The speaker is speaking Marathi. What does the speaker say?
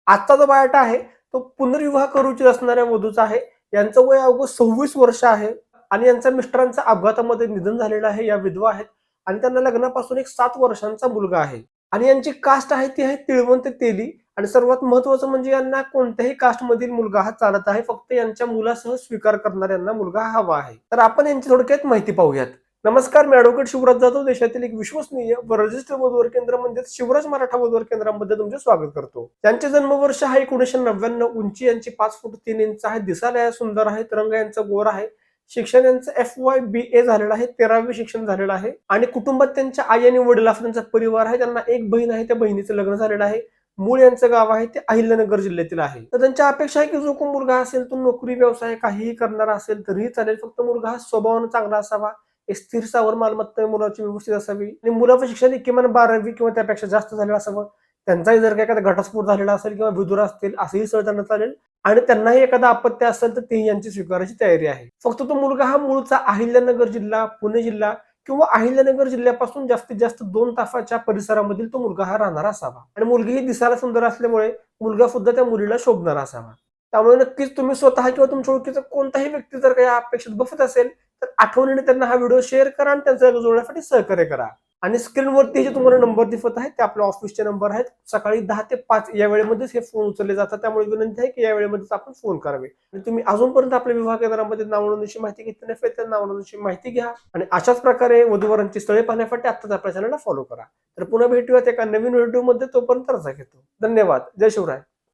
आजचा जो बायोटा आहे तो पुनर्विवाह करू इच्छित असणाऱ्या वधूचा आहे. यांचं वय अवघं 26 वर्ष आहे आणि यांच्या मिस्टरांचं अपघातामध्ये निधन झालेलं आहे. या विधवा आहेत आणि त्यांना लग्नापासून एक 7 वर्षांचा मुलगा आहे आणि यांची कास्ट आहे ती आहे तिळवंत तेली आणि सर्वात महत्त्वाचं म्हणजे यांना कोणत्याही कास्टमधील मुलगा हा चालत आहे. फक्त यांच्या मुलासह स्वीकार करणाऱ्यांना मुलगा हवा आहे. तर आपण यांची थोडक्यात माहिती पाहूयात. नमस्कार, मी ॲडव्होकेट शिवराज जाधव देशातील एक विश्वसनीय व रजिस्टर्ड वधूवर केंद्र म्हणजेच शिवराज मराठा वधूवर केंद्रामध्ये तुमचे स्वागत करतो. त्यांचे जन्मवर्ष आहे 1999. उंची यांची 5 फूट 3 इंच आहे. दिसायला सुंदर आहे. रंग यांचा गोरा आहे. शिक्षण यांचं FYBA झालेलं आहे. 13वी शिक्षण झालेलं आहे आणि कुटुंबात त्यांच्या आई आणि वडील असं त्यांचा परिवार आहे. त्यांना एक बहीण आहे. त्या बहिणीचं लग्न झालेलं आहे. मूळ यांचं गाव आहे ते अहिल्यानगर जिल्ह्यातील आहे. तर त्यांच्या अपेक्षा आहे की जो कोण मुलगा असेल तो नोकरी व्यवसाय काहीही करणारा असेल तरीही चालेल. फक्त मुलगा हा स्वभावानं चांगला असावा. एक स्थिर स्थावर मालमत्ता मुलाची व्यवस्थित असावी आणि मुलाचं शिक्षण किमान 12वी किंवा त्यापेक्षा जास्त झालेलं असावं. त्यांचाही जर काही एखादा घटस्फोट झालेला असेल किंवा विधुर असतील असंही स्थळ त्यांना चालेल आणि त्यांनाही एखादा अपत्य असेल तर तेही यांची स्वीकारायची तयारी आहे. फक्त तो मुलगा हा मूळचा अहिल्यानगर जिल्हा, पुणे जिल्हा किंवा अहिल्यानगर जिल्ह्यापासून जास्तीत जास्त 2 तासाच्या परिसरामधील तो मुलगा हा राहणारा असावा आणि मुलगी ही दिसायला सुंदर असल्यामुळे मुलगा सुद्धा त्या मुलीला शोभणारा असावा. त्यामुळे नक्कीच तुम्ही स्वतः किंवा तुमच्या ओळखीचा कोणताही व्यक्ती जर काही अपेक्षित बसत असेल तर आठवणीने त्यांना हा व्हिडिओ शेअर करा आणि त्यांचा जोडण्यासाठी सहकार्य करा. आणि स्क्रीनवरती जे तुम्हाला नंबर दिसत आहेत ते आपल्या ऑफिसचे नंबर आहेत. सकाळी 10 ते 5 या वेळेमध्येच हे फोन उचलले जातात. त्यामुळे विनंती आहे की या वेळेमध्येच आपण फोन करावे. आणि तुम्ही अजूनपर्यंत आपल्या विवाह केंद्रामध्ये नाव नोंदणीची माहिती घेतली नसेल तर नाव नोंदणीची माहिती घ्या आणि अशाच प्रकारे वधूवरांची स्थळे पाहण्यासाठी आत्ताच आपल्या चॅनलला फॉलो करा. तर पुन्हा भेटूयात एका नवीन व्हिडिओमध्ये. तोपर्यंत रजा घेतो. धन्यवाद. जय शिवराय.